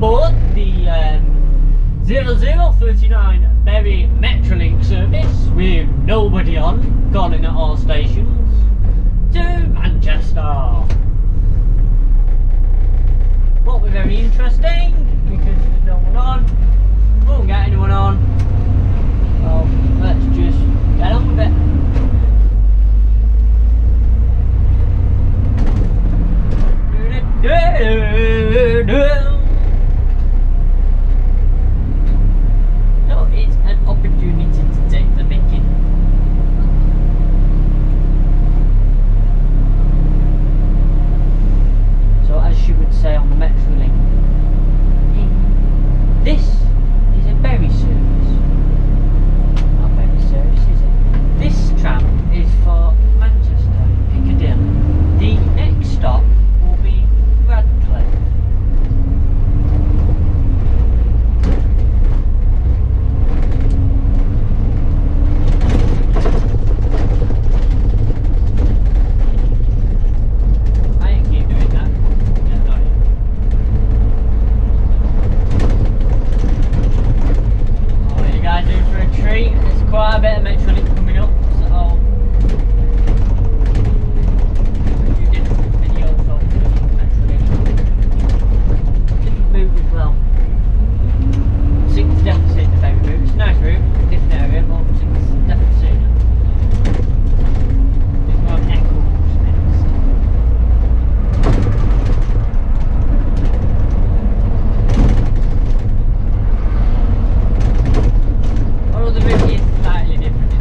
aboard the 0039 Berry Metrolink service with nobody on, calling at all stations, to Manchester. Won't be very interesting because there's no one on, won't get anyone on, so let's just get on with it. So it's an opportunity to take the mickey. So as she would say on the Metrolink, this is a berry service. Not a berry service, is it? This tram is for Manchester, Piccadilly. The next stop will be Radcliffe. I ain't keep doing that. Yeah, not yet. Oh, you guys in for a treat? There's quite a bit of Metrolink coming up, so move as well. 6 definitely seen the favourite route. It's a nice route, different area, but 6 definitely seen it. Bit more echoes next. Although the route is slightly different in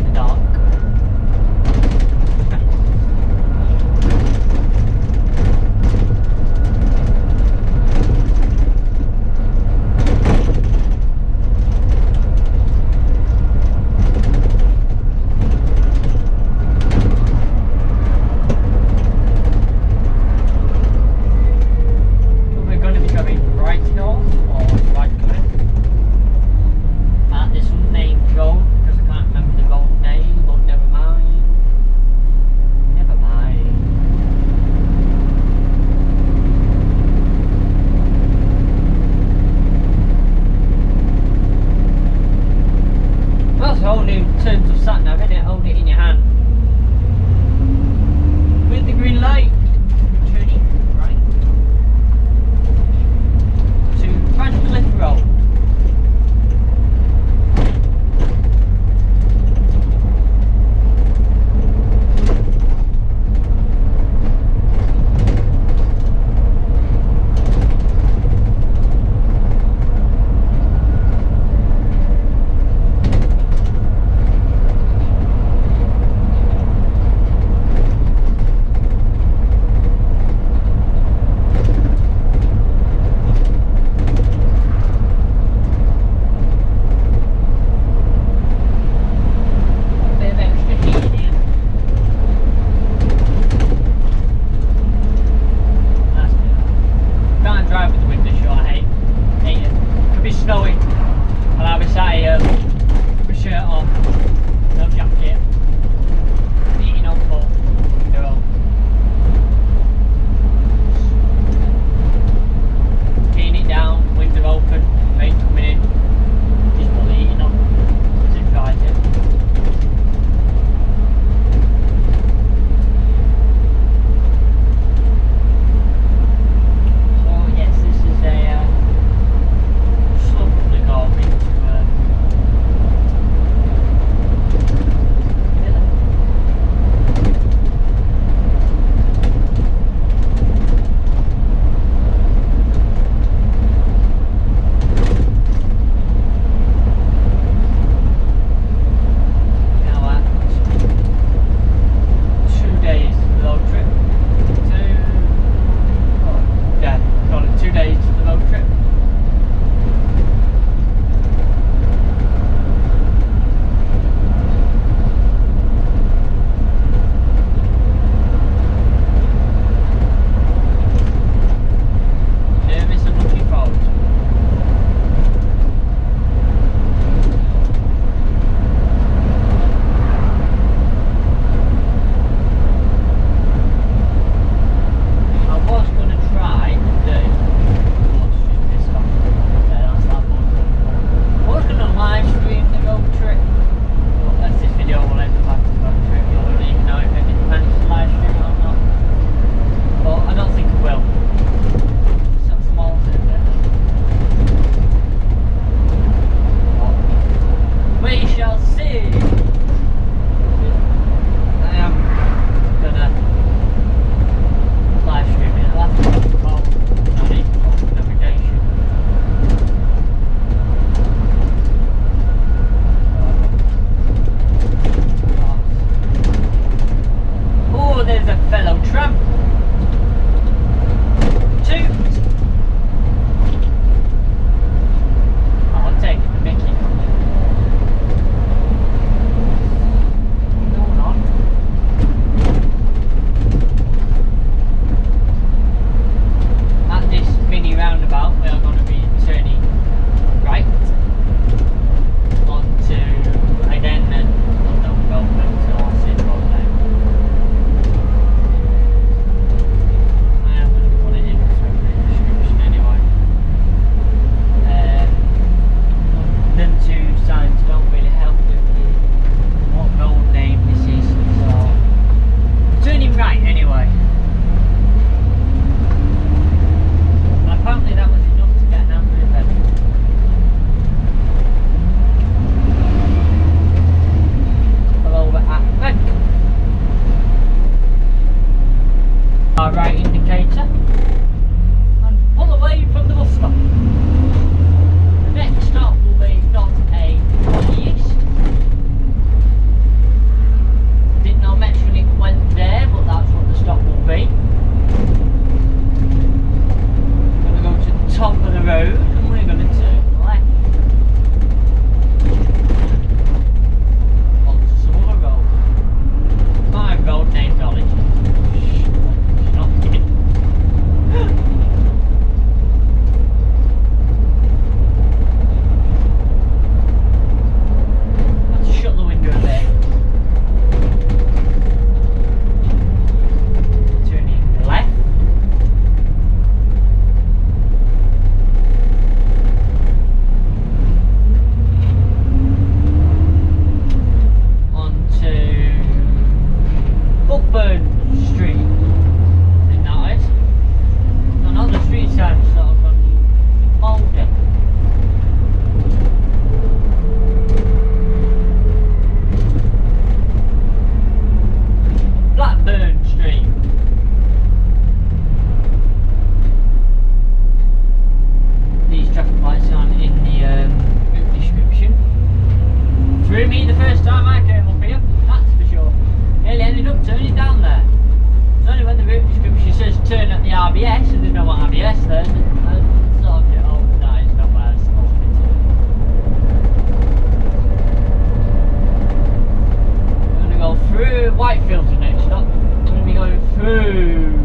Whitefield the next stop. We're going to be going through,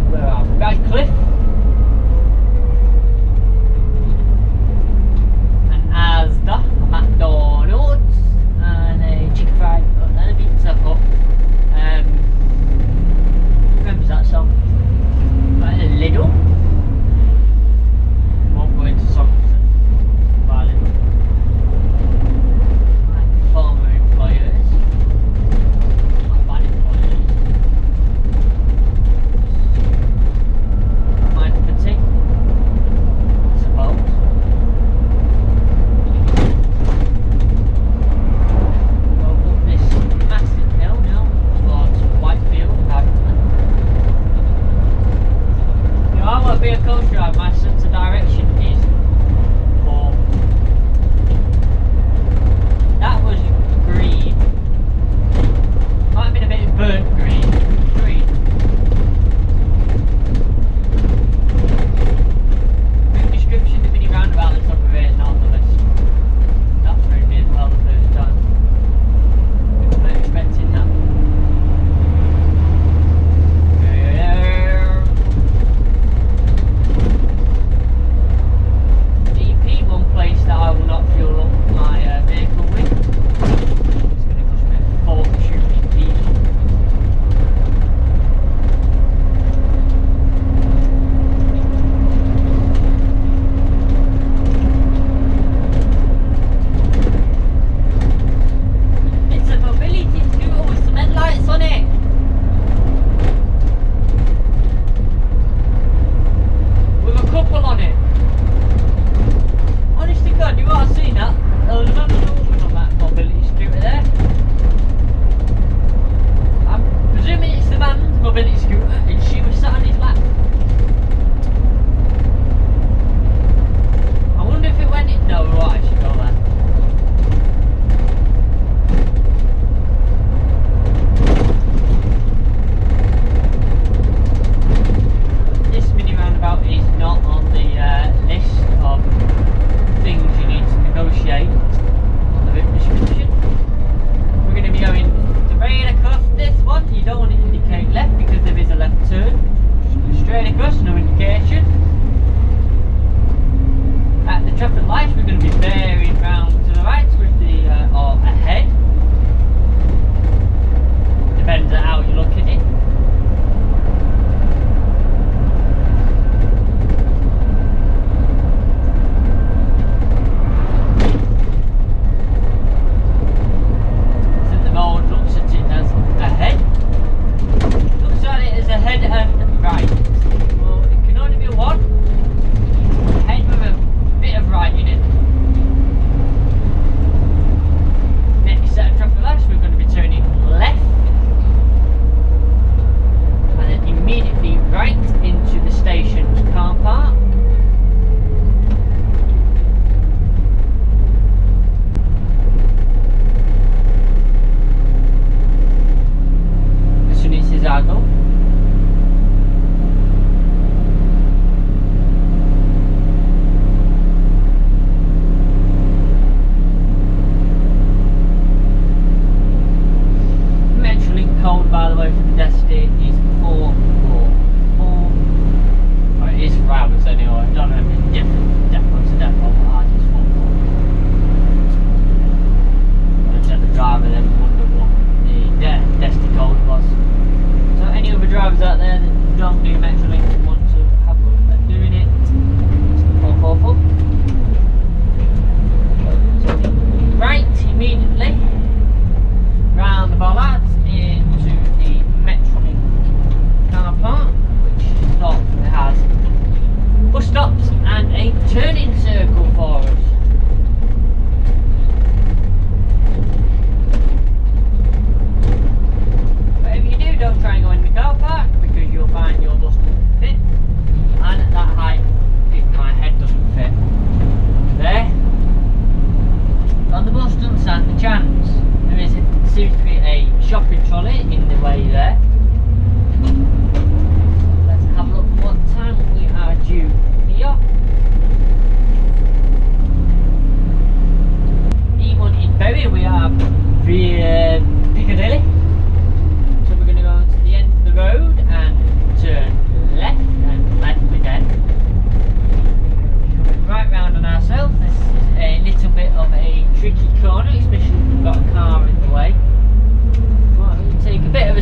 where are we? Radcliffe. An Asda, a McDonald's, and a chicken fried hut, and a pizza hut. Remembers that song? And a Lidl. Won't go into songs about Lidl. Like former employers. Not bad employers.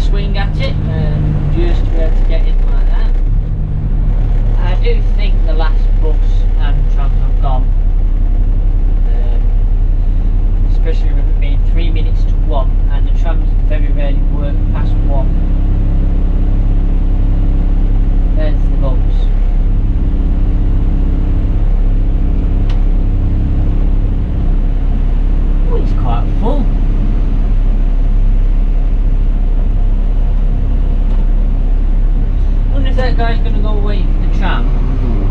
swing at it, just to be able to get in like that. I do think the last bus and trams have gone, especially with it being 3 minutes to 1, and the trams very rarely work past 1. There's the bus. Oh, it's quite full. I wonder if that guy's going to go wait for the tram,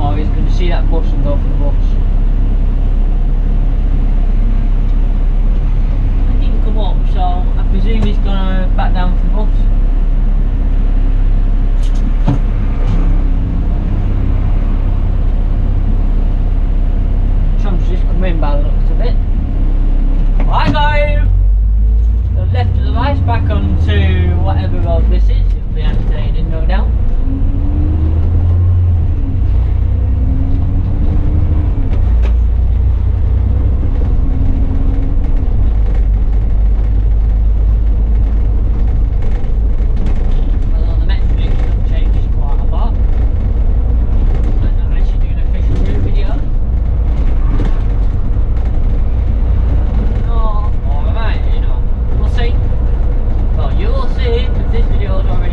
or he's going to see that bus and go for the bus. It didn't come up, so I presume he's going to back down for the bus. The tram's just come in by the looks of it. Hi guys! The left to the right, back onto whatever road this is. It'll be entertaining, no doubt. Although the Metrolink stuff changes quite a lot. I'm not actually doing an official route video. No, alright, you know, we'll see. Well, you'll see, because this video is already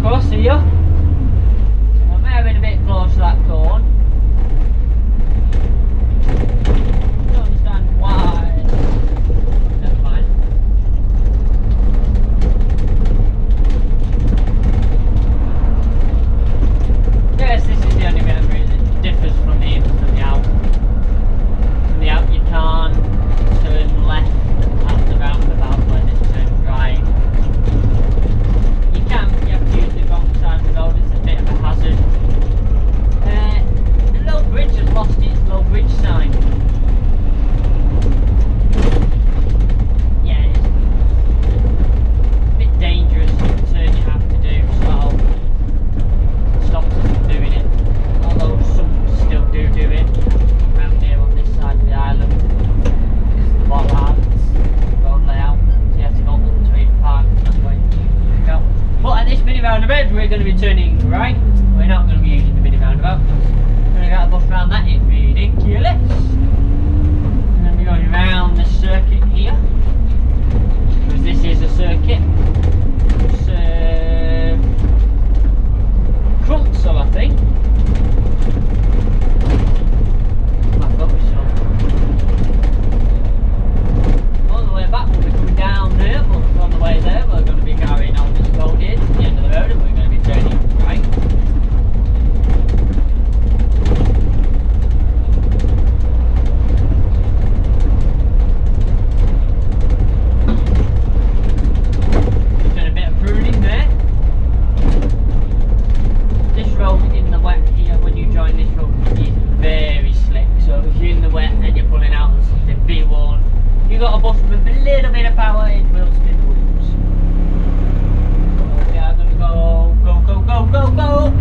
across here. I'm moving a bit close to that corn. Don't understand why. Never mind. Yes, this is the only bit of route that differs from the in from the out. From the out you can't turn left at the roundabout where this turns right. You can, but you have to use the wrong side of the road, it's a bit of a hazard. The low bridge has lost its low bridge sign. Yeah, it's a bit dangerous the turn you have to do, so stops us from doing it. Although some still do it. You have to come around here on this side of the island because of the bollards, road layout, so you have to go up to it, park that way. But at this mini roundabout we're going to be turning right. We're not going to be using the mini roundabout because we're going to get a bus around that in ridiculous. We're going to be going around the circuit here because this is a circuit. It's Crumpsall, I think. My focus on. On the way back we'll be coming down there, but on the way there we're going to be carrying on this road here to the end of the road and we're going to be turning right. We've done a bit of pruning there. This road in the wet here, when you join this road, is very slick. So if you're in the wet and you're pulling out on something, be warned. If you've got a bus with a little bit of power, it will spin the wheels. We are going to go, go, go, go, go, go.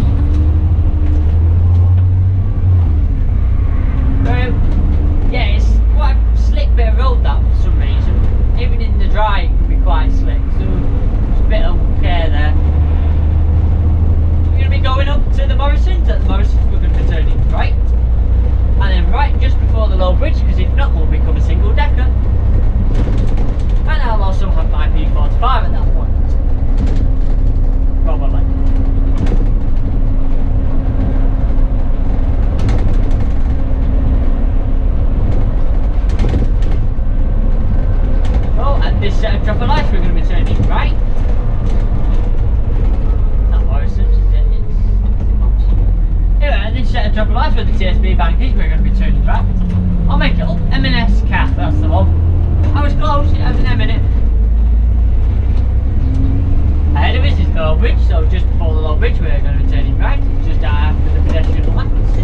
So, yeah, it's quite a slick bit of road that for some reason. Even in the dry, it can be quite slick. So there's a bit of care there. We're going to be going up to the Morrisons. At the Morrisons, we're going to be turning right. And then right just before the low bridge, because if not, we'll become a single decker. And I'll also have my P45 at that point. Probably. Oh, at this set of traffic lights, we're going to be turning right. Not Morrison's, is it? It's Morrison's. Anyway, at this set of traffic lights where the TSB bank is, we're going to be turning right. I'll make it up. M&S Cath, that's the one. I was close, it has an M in it. Ahead of us is the low bridge, so just before the low bridge we're going to be turning right. It's just after the pedestrian lights.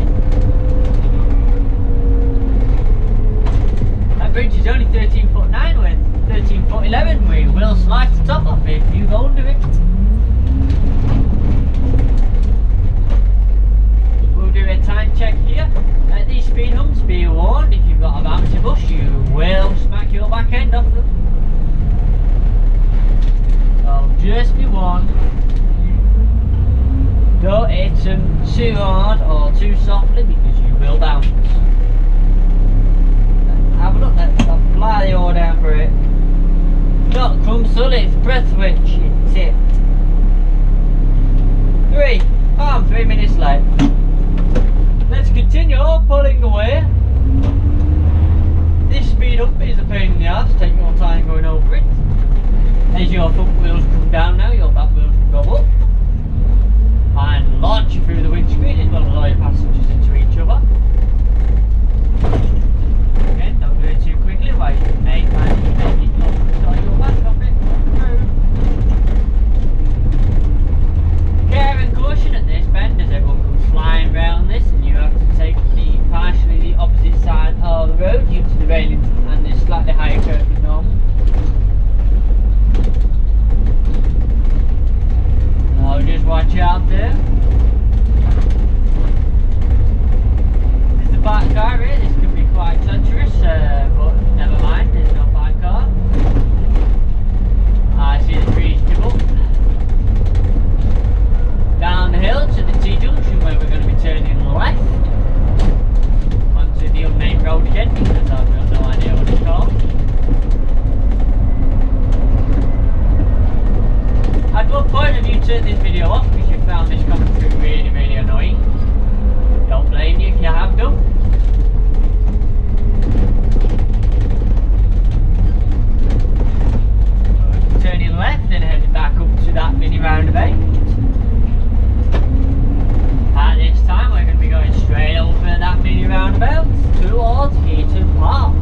That bridge is only 13'9" with 13'11". We will slice the top off if you go under it. We'll do a time check here. At these speed humps, be warned, if you've got a bouncy bus, you will smack your back end off them. So just be warned. Don't hit them too hard or too softly because you will bounce. Have a look, let's apply the oar down for it. Not Crumpsall, it's Breathwich, you tit. 3 minutes late. Let's continue pulling away. This speed up is a pain in the ass, take your time going over it. As your front wheels come down now, your back wheels will go up and launch you through the windscreen as well as all your passengers into each other. Again, don't do it too quickly, otherwise you may find that you may get your back off it. Care and caution at this bend as everyone comes flying round this and you have to take partially the opposite side of the road due to the railing and the slightly higher curve than normal. turn this video off because you found this commentary really, really annoying. Don't blame you if you have done. Turning left and heading back up to that mini roundabout. At this time we're going to be going straight over that mini roundabout towards Heaton Park.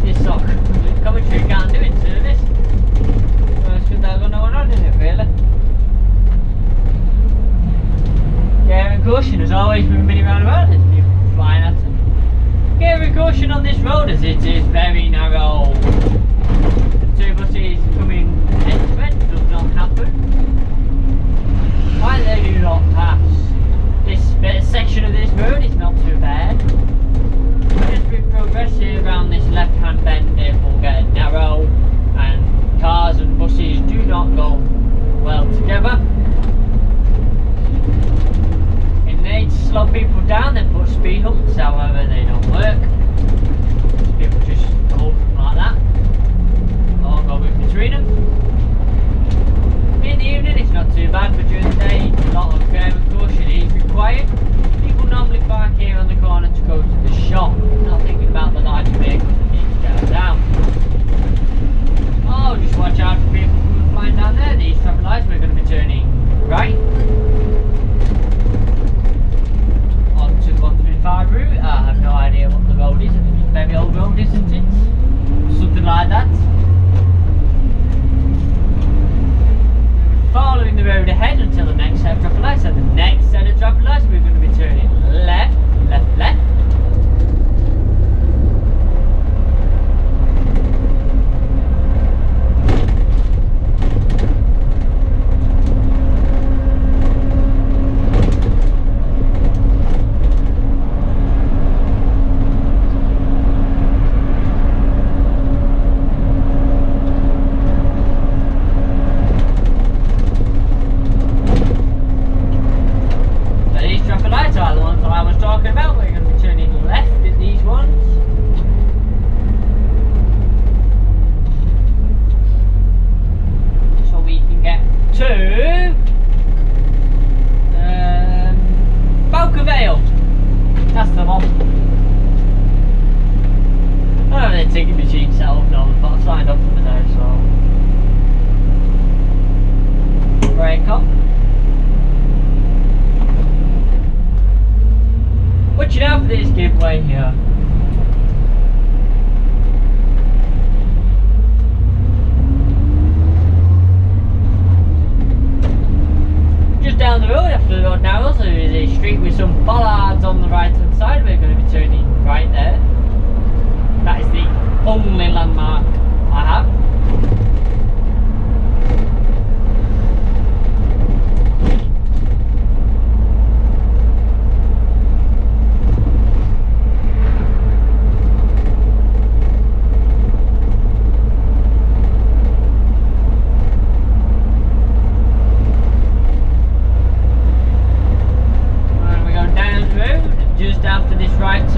This sock commentary can't do it service. Well, it's because they've got no one on in it really. Care and caution as always with a mini roundabout. There's people flying at it. Care and caution on this road as it is very narrow. The two buses coming end to end does not happen. Why they do not pass this section of this road is not too bad. But as we progress here around this left hand bend it will get narrow and cars and buses do not go well together. To slow people down, then put speed humps, however they don't work. People just go over them like that, or go in between them. In the evening it's not too bad, but during the day a lot of care and caution is required. People normally park here on the corner to go to the shop, not thinking about the larger vehicles that need to go down. Oh, just watch out for people coming flying down there. These traffic lights, we're going to be turning right. 135 route. I have no idea what the road is. I think it's a very old road, isn't it? Something like that. We're following the road ahead until the next set of traffic lights. At the next set of traffic lights we're going to be turning left, left, left. Watching out for this giveaway here. Just down the road after the road narrows there is a street with some bollards on the right hand side. We're going to be turning right there. That is the only landmark I have. Right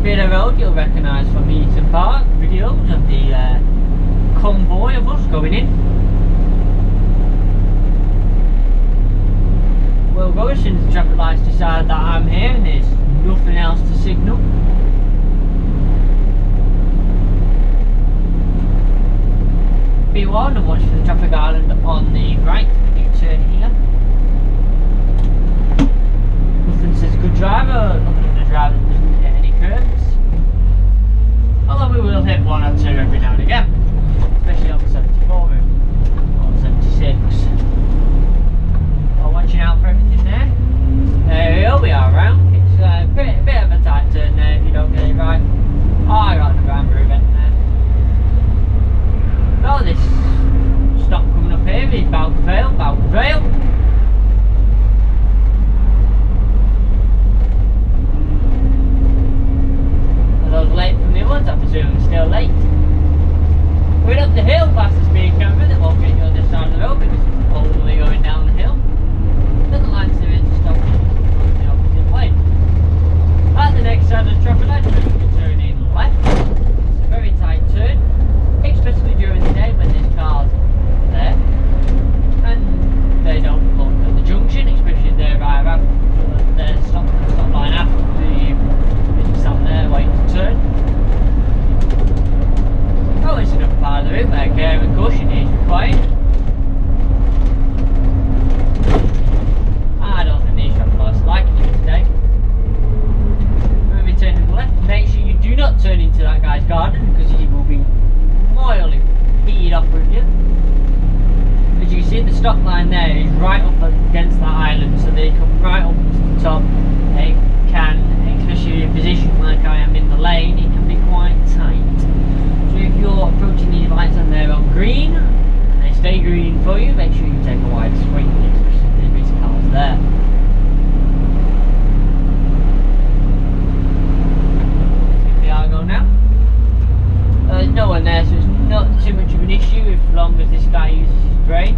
bit of road you'll recognise from Eaton Park videos of the convoy of us going in. We'll go as soon as the traffic lights decide that I'm here and there's nothing else to signal. Be warned and watch for the traffic island on the right when you turn here. Nothing says good driver, other than the driver that doesn't hit any curbs. Although we will hit one or two every now and again, especially on the 74 route or 76. While watching out for everything there. There we are round. It's a bit of a tight turn there if you don't get it right. Oh, I got the ground route event there. Oh, this stop coming up here is Balcavale. Are those late from the ones? I presume still late. Going up the hill past the speed camera that won't get you on this side of the road because it's only going down the hill. Doesn't like to stop going the opposite way. At the next side of the traffic light, we're going to be turning left. It's a very tight turn, especially during the day when there's cars there and they don't look at the junction, especially if they arrive after the stop line after you've sat there waiting to turn. Oh, it's another part of the route where care and caution is required. I don't think these traffic lights are like it today. When we turn to the left, make sure you do not turn into that guy's garden because he will be royally heated up with you. As you can see, the stop line there is right up against that island, so they come right up to the top. They can, especially in a position like I am in the lane, it can be quite tight. So if you're approaching these lights and they're on green, and they stay green for you, make sure you take a wide swing, especially if there's cars there. Let's the Argo now. There's no one there, so it's not too much of an issue as long as this guy uses his brain.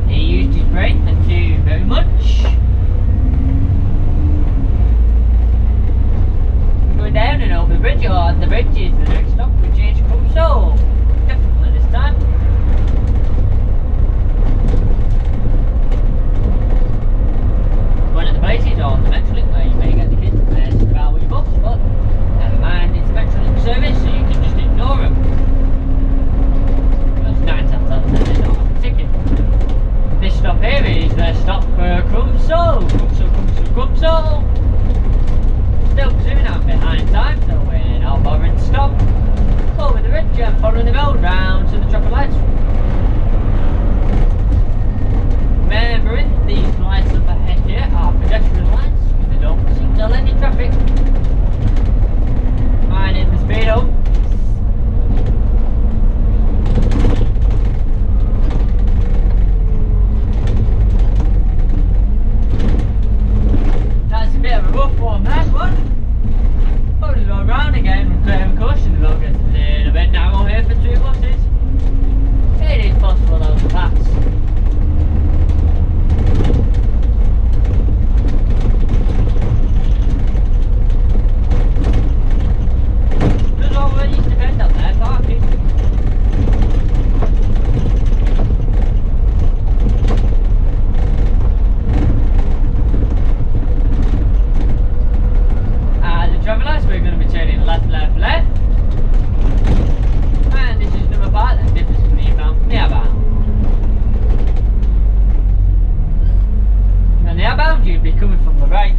He used his brain, thank you very much. Going down and over the bridge, or the bridge is the next stop, which is Crusoe. Definitely this time. One of the places on the Metrolink where you may get the kids to mess about with your bus, but never mind, it's a Metrolink service, so you can just ignore them. Because 9 times out of 10 they don't have a ticket. This stop here is the stop for Crusoe. Crusoe. Still presuming I'm behind time, so we're not bothering to stop. Over the bridge and following the road round to the traffic lights. Remembering these lights up ahead here are pedestrian lights because they don't signal any traffic. Minding the speed up. That's a bit of a rough one, that one. Probably go round again with clear caution. The road gets a little bit narrow here for 2 buses. It is possible though to pass. Does already depend on their parking. Travellers, we're going to be turning left. And this is another part that differs from the inbound from the outbound. And the outbound, you'd be coming from the right.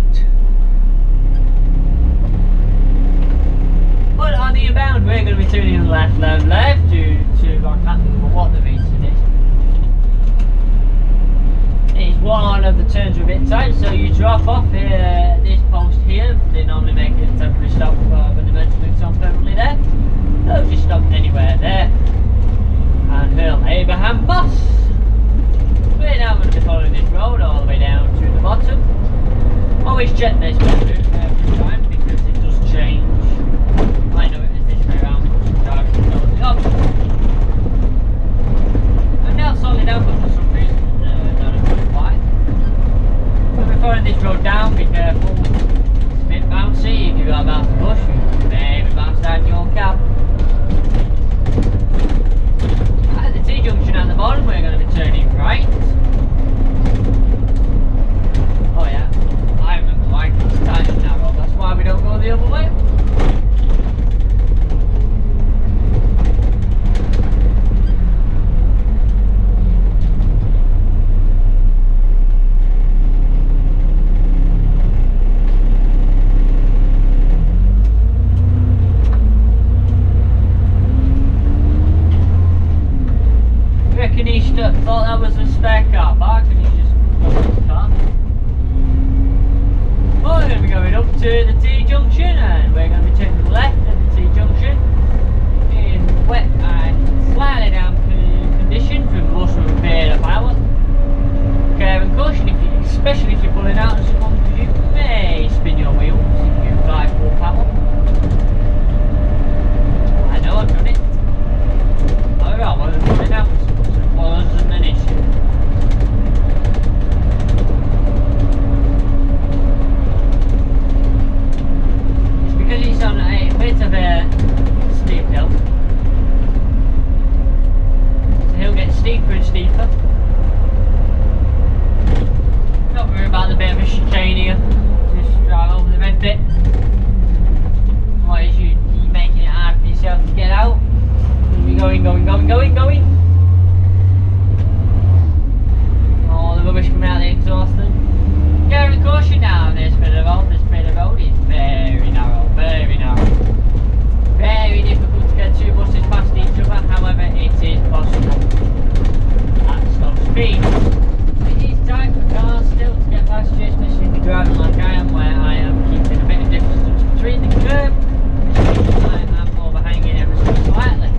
But on the inbound, we're going to be turning left to I can't remember what the reason is. It's one of the turns are a bit tight, so you drop off here, this post here. They normally make it a temporary stop when the Metrolinks on permanently there. They'll just stop anywhere there and hurl Abraham Boss. We're now going to be following this road all the way down to the bottom. Always check this route every time because it does change. I know it is this way around because driving goes the opposite. I'm now slowly down, but for some reason not a good why. When we're following this road down, be careful. It's a bit bouncy. If you've safer. Don't worry about the bit of a chicane here. Just drive over the red bit. Otherwise you're making it hard for yourself to get out. You'll be going. All the rubbish coming out of the exhaust then. Carry caution now on this bit of road. This bit of road is very narrow, very narrow. Very difficult to get two buses past each other, however it is possible at slow speed. It is tight for cars still to get past you, especially if you're driving like I am, where I am keeping a bit of distance between the curb, which means I am overhanging ever so slightly.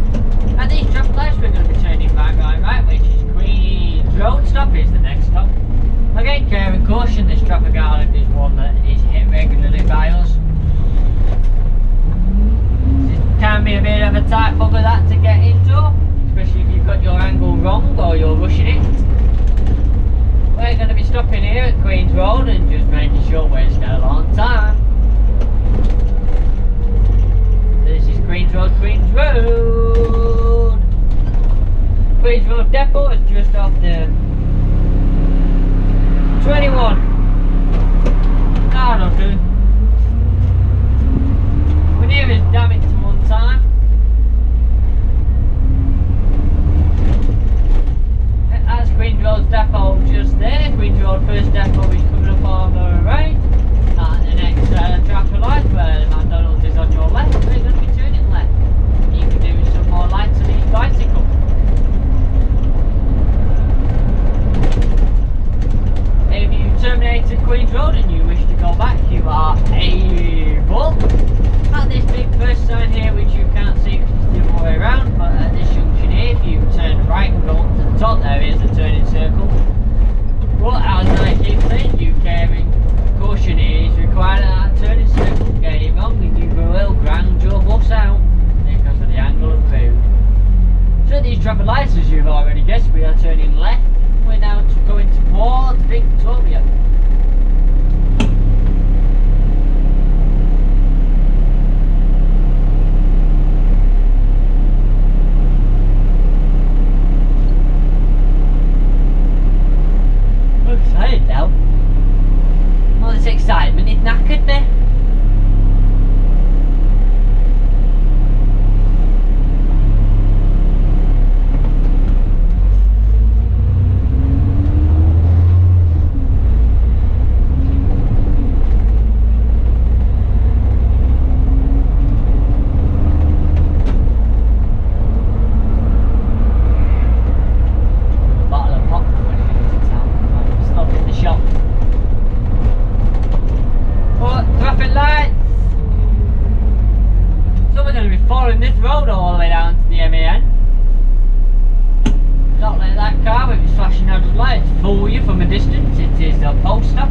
At these traffic lights we're going to be turning right, which is Queen's Road stop is the next stop. Again, care and caution, this traffic island is one that is hit regularly by us. It can be a bit of a tight bugger that to get into, especially if you've got your angle wrong or you're rushing it. We're going to be stopping here at Queen's Road and just making sure we're still on time. This is Queen's Road, Queen's Road. Queen's Road Depot is just off the 21. That'll do. We're near as damn it to one time. That's Queen's Road Depot just there. Queen's Road first depot is coming up on the right. And the next traffic light where the McDonald's is on your left. We're going to be turning left. You can do some more lights on each bicycle. If you terminated Queen's Road and you wish to go back, you are able. At this big first sign here, which you can't see because it's the other way around, but at this junction here, if you turn right and go up to the top, there is the turning circle. But as I keep saying, you caring caution is required at that turning circle. Get it wrong and you will ground your bus out because of the angle of the road. So these traffic lights, as you've already guessed, we are turning left. We're now going towards Victoria. I'm excited now. All this excitement, it knackered me. This road all the way down to the MAN. Don't let that car with its flashing hazard lights fool you from a distance. It is the poster.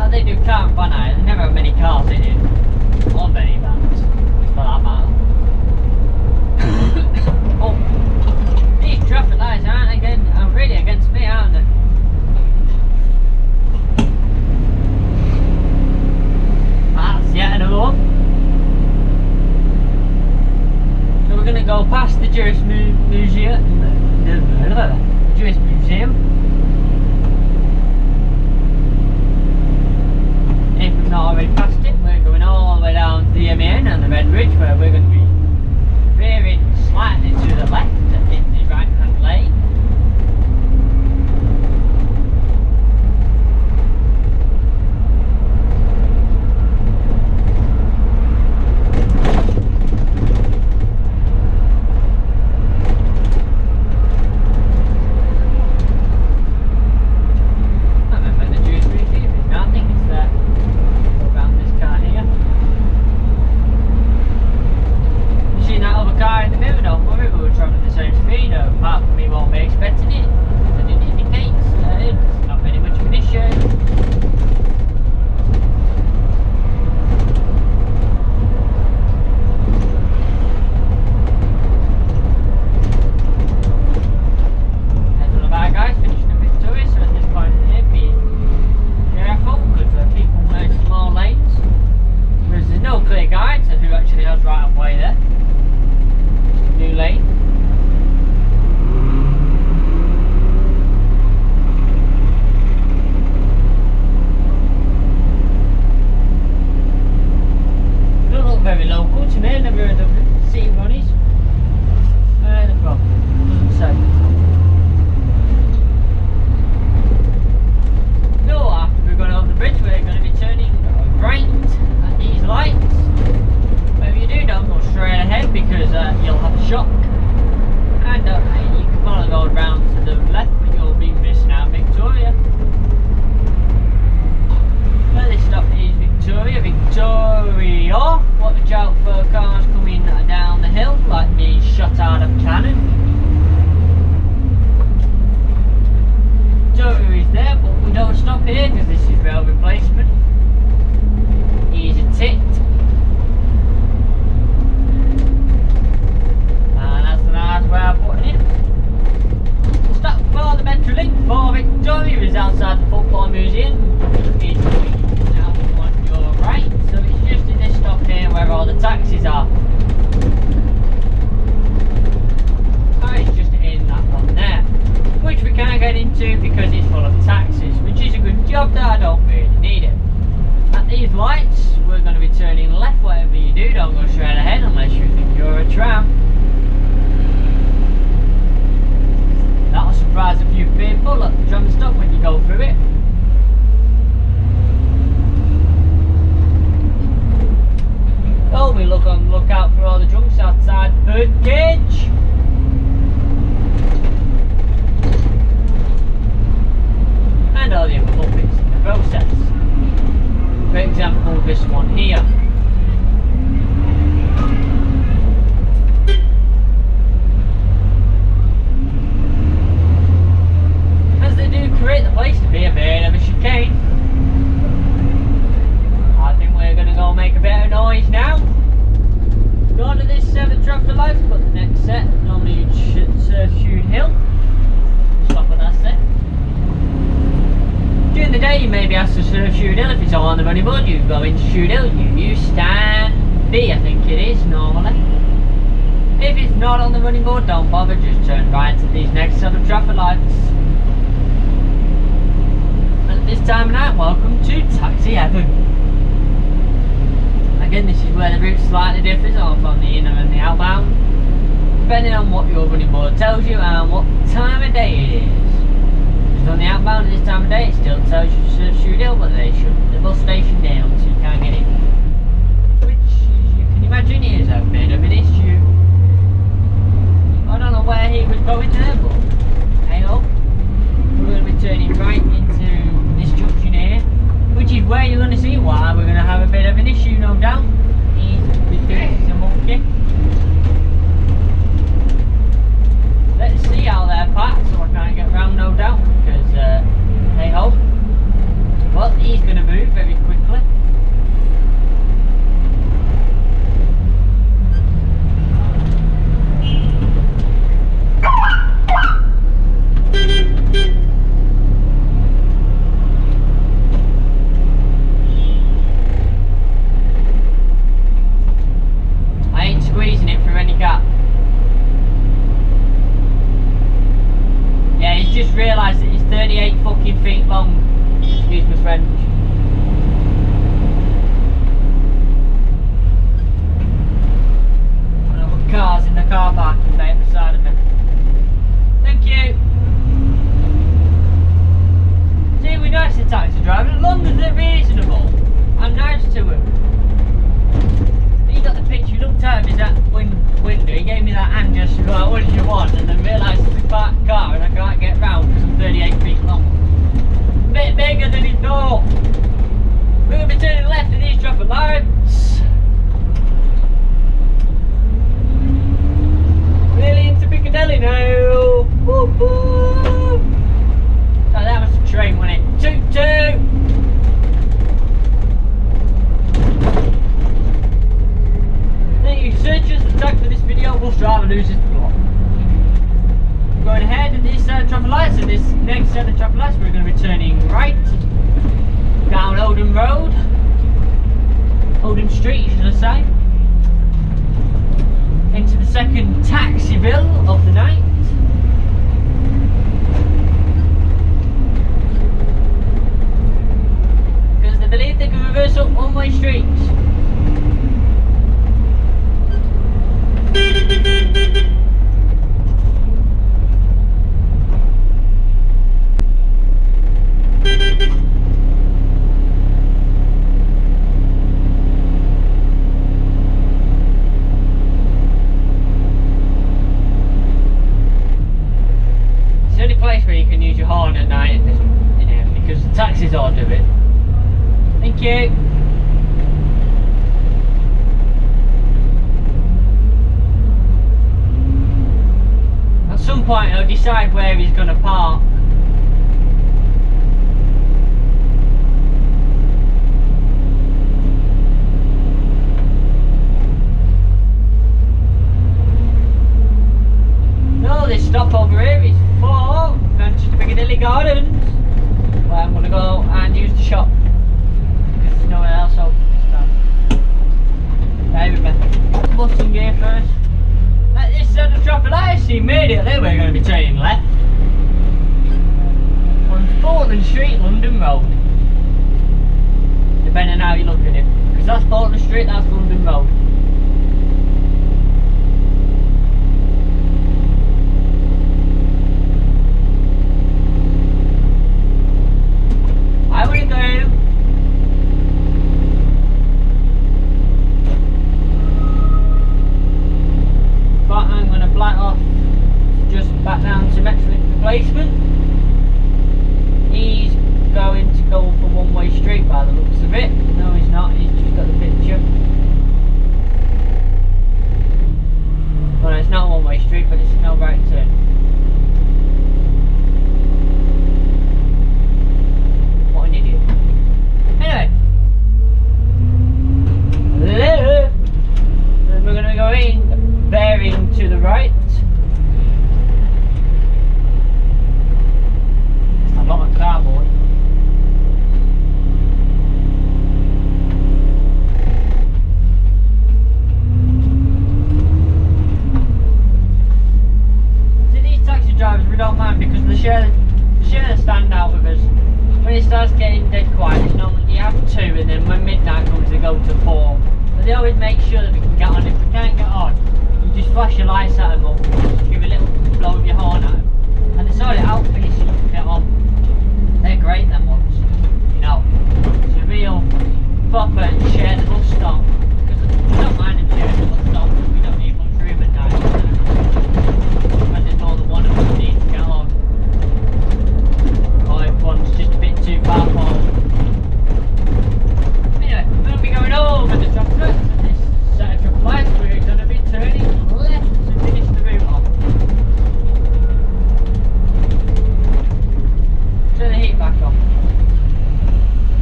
They never have many cars in it, or many vans, for that matter. Museum is out on your right, so it's just in this stop here where all the taxis are. So it's just in that one there, which we can't get into because it's full of taxis, which is a good job that I don't really need it. At these lights, we're going to be turning left. Whatever you do, don't go straight ahead unless you think you're a tram. That'll surprise a few people at the tram stop when you go through it. Oh, we look on the lookout for all the drunks outside the birdcage. And all the other puppets in the process. For example, this one here. As they do create the place to be a bit of a chicane. I think we're going to go make a bit of noise now. Go on to this set of traffic lights, but the next set, normally you'd serve Shoot Hill. Stop at that set. During the day you may be asked to serve Shoot Hill. If it's all on the running board, you go into Shoot Hill, you use stand B, I think it is normally. If it's not on the running board, don't bother, just turn right to these next set of traffic lights. And at this time of night, welcome to Taxi Heaven. Again, this is where the route slightly differs on the inner and the outbound, depending on what your running board tells you and what time of day it is. On the outbound at this time of day, it still tells you to serve Shoot Hill, but they shut the bus station down so you can't get in. Which, as you can imagine, is a bit of an issue. I don't know where he was going there, but hey ho. We're going to be turning right into this junction here, which is where you're going to see why we're going to have a bit of an issue, no doubt. He's a monkey. Let's see how they're packed so I can't get round, no doubt, because hey ho. Well, he's going to move very quickly. I ain't squeezing it through any gap. Yeah, he's just realised that it's 38 fucking feet long. Excuse my French. And I've got cars in the car parking bay at the side of me. Thank you. See, we're nice to taxi drivers, as long as they're reasonable. I'm nice to him. He got the picture, he looked out of his window, he gave me that hand gesture, like, what did you want? And then realised it's a parked car and I can't get round because I'm 38 feet long. A bit bigger than he thought. We're going to be turning left at these traffic lights. Really into Piccadilly now. Woo hoo! So that was the train, wasn't it? Toot toot! Searches the tag for this video, bus driver loses the plot. Going ahead at this traffic lights, and this next set of traffic lights, we're going to be turning right down Oldham Road, Oldham Street, should I say, into the second taxiville of the night. Because they believe they can reverse up one-way streets. It's the only place where you can use your horn at night in here, because the taxis all do it. Thank you. At some point he'll decide where he's going to park. No, this stop over here is for Manchester Piccadilly Gardens, where I'm going to go to be turning left on Portland Street, London Road. Depending on how you look at it. Because that's Portland Street, that's London Road. I want to go. But I'm going to black off just back down to Metrolink replacement. He's going to go for one-way street by the looks of it. No, he's not. He's just got the picture. Well, it's not a one-way street, but it's no right turn. What an idiot. Anyway. Then we're going to be going bearing to the right. It's a lot of cardboard. Drivers we don't mind because they share the stand out with us. When it starts getting dead quiet, it's normally you have 2, and then when midnight comes they go to 4. But they always make sure that we can get on. If we can't get on, you just flash your lights at them or just give a little blow of your horn at them. And they sort it out for you so you can get on. They're great, them ones. You know, it's a real proper share the bus stop. Because we don't mind them sharing the bus stop because we don't need much room at night. More than one of us need to get on. Or if one's just a bit too far forward. Anyway, we're going to be going over the traffic and this set of traffic lights. We're going to be turning left to finish the route off. Turn the heat back on.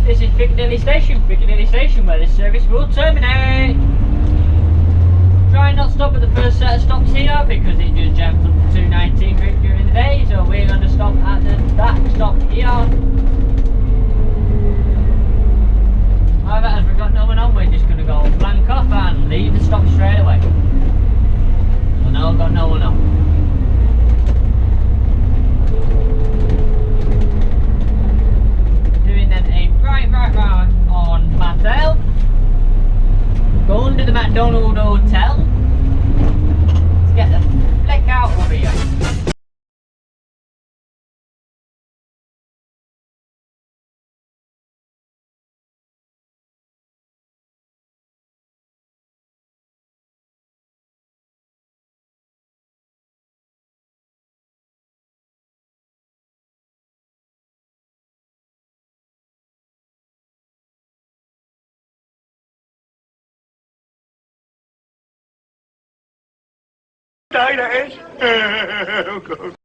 This is Piccadilly Station where this service will terminate. Try not to stop at the first set of stops here because it just jams up to 219 route during the day, so we're going to stop at that stop here. However, as we've got no one on, we're just going to go blank off and leave the stop straight away. So now I've got no one on. Doing then a right on myself. Go under the McDonald Hotel to get the flick out of here. Daar is.